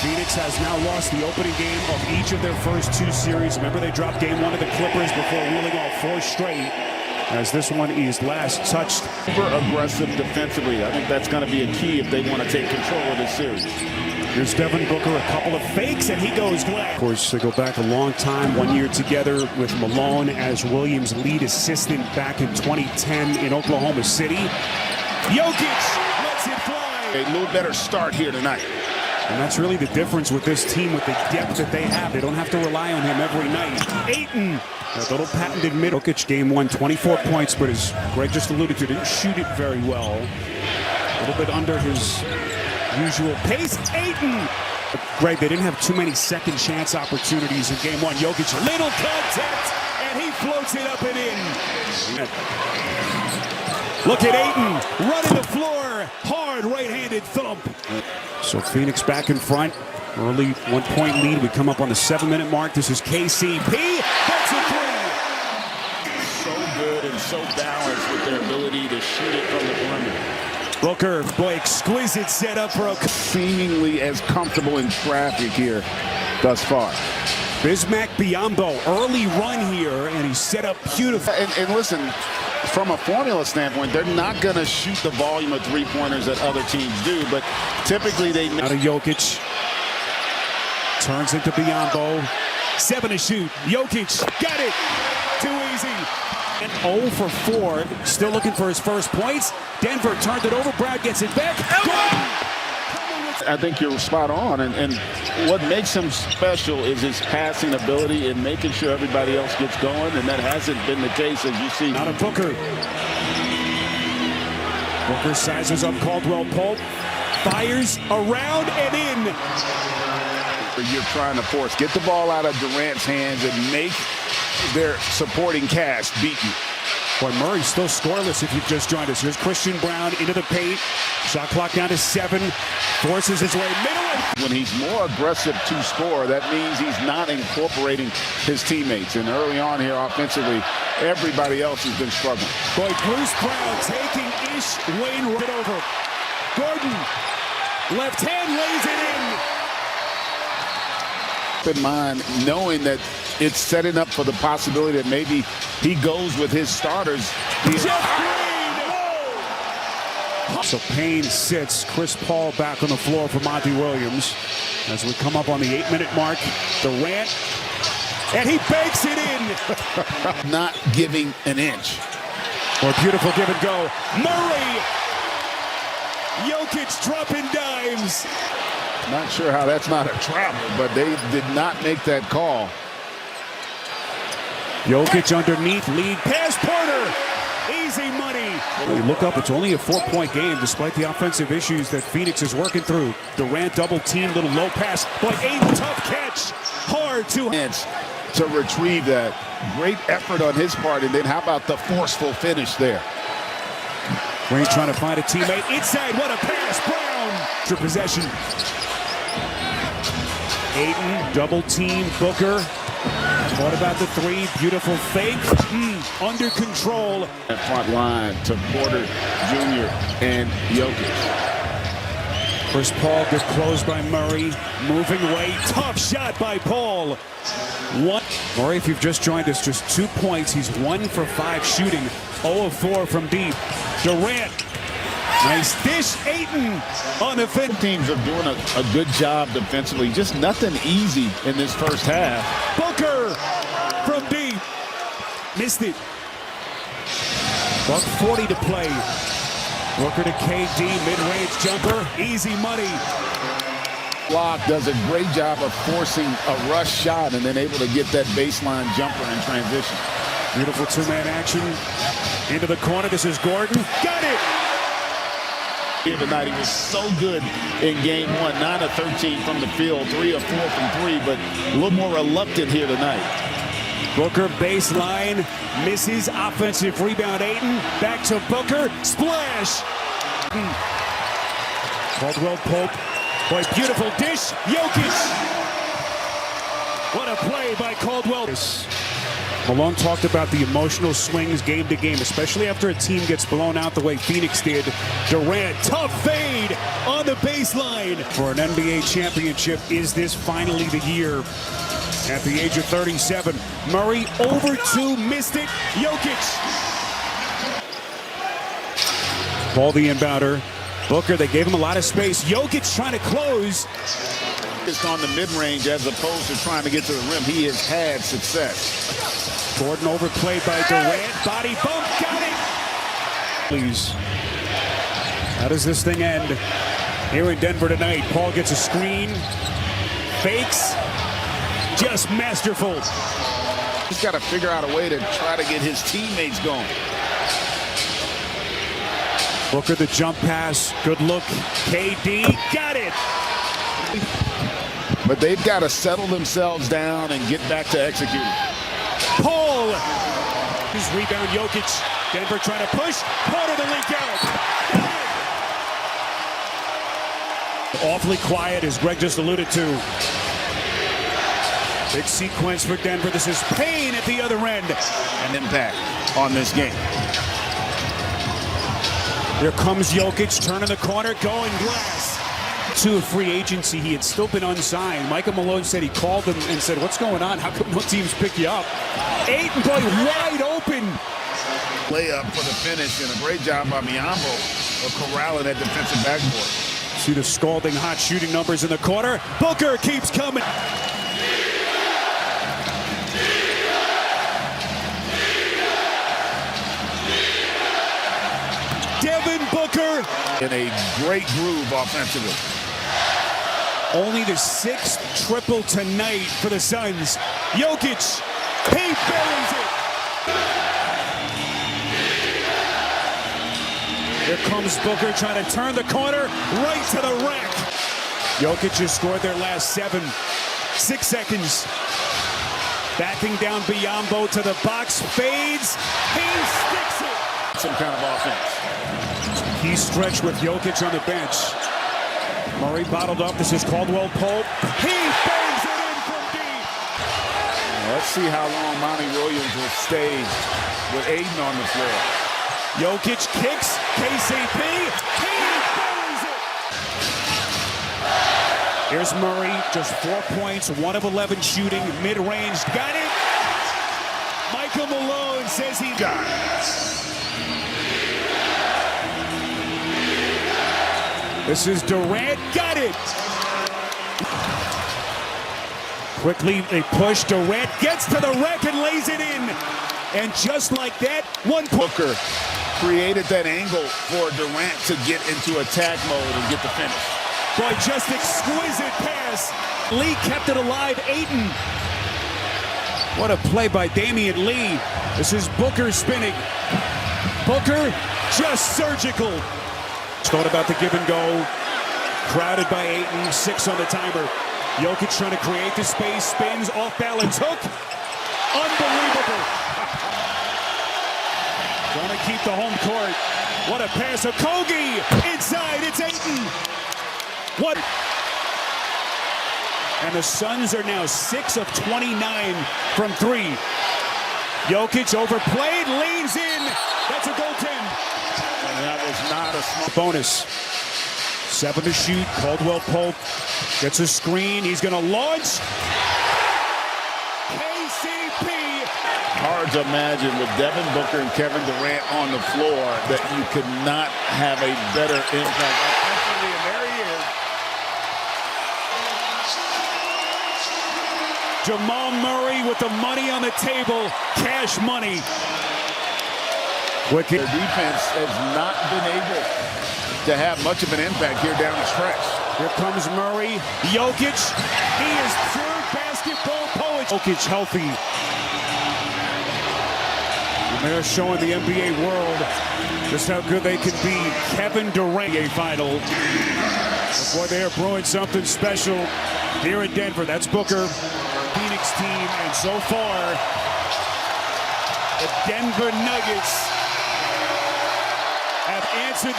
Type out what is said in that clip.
Phoenix has now lost the opening game of each of their first two series. Remember, they dropped game one of the Clippers before reeling off 4 straight, as this one is last touched. Super aggressive defensively. I think that's going to be a key if they want to take control of this series. Here's Devin Booker, a couple of fakes, and he goes glass. Of course, they go back a long time, 1 year together with Malone as Williams' lead assistant back in 2010 in Oklahoma City. Jokic lets it fly. A little better start here tonight. And that's really the difference with this team, with the depth that they have. They don't have to rely on him every night. Ayton, a little patented mid. Jokic, game one, 24 points, but as Greg just alluded to, didn't shoot it very well. A little bit under his usual pace. Ayton. Greg, they didn't have too many second chance opportunities in game one. Jokic, little contact, and he floats it up and in. Look at Ayton running the floor. Hard right-handed thump. So Phoenix back in front. Early 1-point lead. We come up on the 7-minute mark. This is KCP. That's a three. So good and so balanced with their ability to shoot it from the perimeter. Booker, boy, exquisite setup for a... Seemingly as comfortable in traffic here thus far. Bismack Biyombo, early run here, and he's set up beautiful. And listen, from a formula standpoint, they're not going to shoot the volume of three-pointers that other teams do, but typically they... Out of Jokic. Turns into Biyombo. 7 to shoot. Jokic, got it. Too easy. And 0 for 4, still looking for his first points. Denver turned it over. Brad gets it back. I think you're spot on, and what makes him special is his passing ability and making sure everybody else gets going, and that hasn't been the case, as you see. Out of Booker. Booker sizes up Caldwell Pope, fires around and in. You're trying to force, get the ball out of Durant's hands and make their supporting cast beat you. Boy, Murray's still scoreless if you've just joined us. Here's Christian Brown into the paint. Shot clock down to 7. Forces his way middle. When he's more aggressive to score, that means he's not incorporating his teammates. And early on here offensively, everybody else has been struggling. Boy, Bruce Brown taking Ish Wayne right over. Gordon, left hand lays it in. In mind, knowing that it's setting up for the possibility that maybe he goes with his starters. So Payne sits. Chris Paul back on the floor for Monty Williams. As we come up on the 8-minute mark, Durant, and he banks it in. Not giving an inch. Or beautiful give and go. Murray. Jokic dropping dimes. Not sure how that's not a travel, but they did not make that call. Jokic underneath, lead pass, Porter. Easy money. When you look up, it's only a 4-point game despite the offensive issues that Phoenix is working through. Durant double team, little low pass. But Ayton, tough catch. Hard to retrieve that. Great effort on his part, and then how about the forceful finish there? Wayne trying to find a teammate. Inside, what a pass. Brown. For possession. Ayton, double team, Booker. What about the 3? Beautiful fake. Under control. That front line to Porter Jr. and Jokic. Chris Paul gets closed by Murray. Moving away. Tough shot by Paul. Murray, if you've just joined us, just 2 points. He's 1 for 5 shooting. 0 of 4 from deep. Durant. Nice dish. Ayton on the fin. Teams are doing a good job defensively. Just nothing easy in this first half. Booker from deep. Missed it. Buck 40 to play. Booker to KD. Mid-range jumper. Easy money. Block does a great job of forcing a rush shot and then able to get that baseline jumper in transition. Beautiful 2-man action. Into the corner. This is Gordon. Got it. Here tonight, he was so good in game 1, 9 of 13 from the field, 3 of 4 from 3, but a little more reluctant here tonight. Booker baseline, misses, offensive rebound. Ayton back to Booker, splash. Caldwell Pope, boy, beautiful dish. Jokic. What a play by Caldwell. Malone talked about the emotional swings game to game, especially after a team gets blown out the way Phoenix did. Durant, tough fade. made on the baseline. For an NBA championship, is this finally the year? At the age of 37, Murray over to missed it. Jokic. Ball the inbounder. Booker, they gave him a lot of space. Jokic trying to close. It's on the mid-range as opposed to trying to get to the rim. He has had success. Gordon overplayed by Durant. Body bump, got it. Please. How does this thing end? Here in Denver tonight, Paul gets a screen. Fakes. Just masterful. He's got to figure out a way to try to get his teammates going. Booker the jump pass. Good look. KD got it. But they've got to settle themselves down and get back to executing. Paul. His rebound, Jokic. Denver trying to push. Part of the link out. Awfully quiet, as Greg just alluded to. Big sequence for Denver. This is Payne at the other end. An impact on this game. Here comes Jokic, turning the corner, going glass. To free agency, he had still been unsigned. Michael Malone said he called him and said, "What's going on? How come no teams pick you up?" Ayton boy wide open. Layup for the finish, and a great job by Biyombo of corralling that defensive backboard. See the scalding hot shooting numbers in the corner. Booker keeps coming. Devin Booker in a great groove offensively. Only the 6th triple tonight for the Suns. Jokic, he buries it. Here comes Booker trying to turn the corner right to the rack. Jokic has scored their last 7. 6 seconds. Backing down Biyombo to the box, fades. He sticks it. Some kind of offense. He stretched with Jokic on the bench. Murray bottled up. This is Caldwell Pope. He bangs it in from deep. Let's see how long Monty Williams will stay with Ayton on the floor. Jokic kicks. KCP. He buries it. Here's Murray. Just 4 points. 1 of 11 shooting. Mid-range. Got it. Michael Malone says he got it. This is Durant, got it. Quickly they push, Durant gets to the rack and lays it in. And just like that, one Booker created that angle for Durant to get into attack mode and get the finish. Boy, just exquisite pass. Lee kept it alive, Ayton. What a play by Damian Lee. This is Booker spinning. Booker, just surgical. Thought about the give and go. Crowded by Ayton, 6 on the timer. Jokic trying to create the space, spins, off balance, hook. Unbelievable. Trying to keep the home court. What a pass, Okogie inside, it's Ayton. What? And the Suns are now 6 of 29 from 3. Jokic overplayed, leans in. That's a goaltend. And that was not a small bonus. 7 to shoot. Caldwell Pope gets a screen. He's going to launch. KCP. Hard to imagine with Devin Booker and Kevin Durant on the floor that you could not have a better impact. Offensively, and there he is. Jamal Murray with the money on the table. Cash money. Their defense has not been able to have much of an impact here down the stretch. Here comes Murray. Jokic. He is pure basketball poetry. Jokic healthy. And they're showing the NBA world just how good they can be. Kevin Durant, a final. Boy, they are brewing something special here in Denver. That's Booker, Phoenix team, and so far, the Denver Nuggets have answered the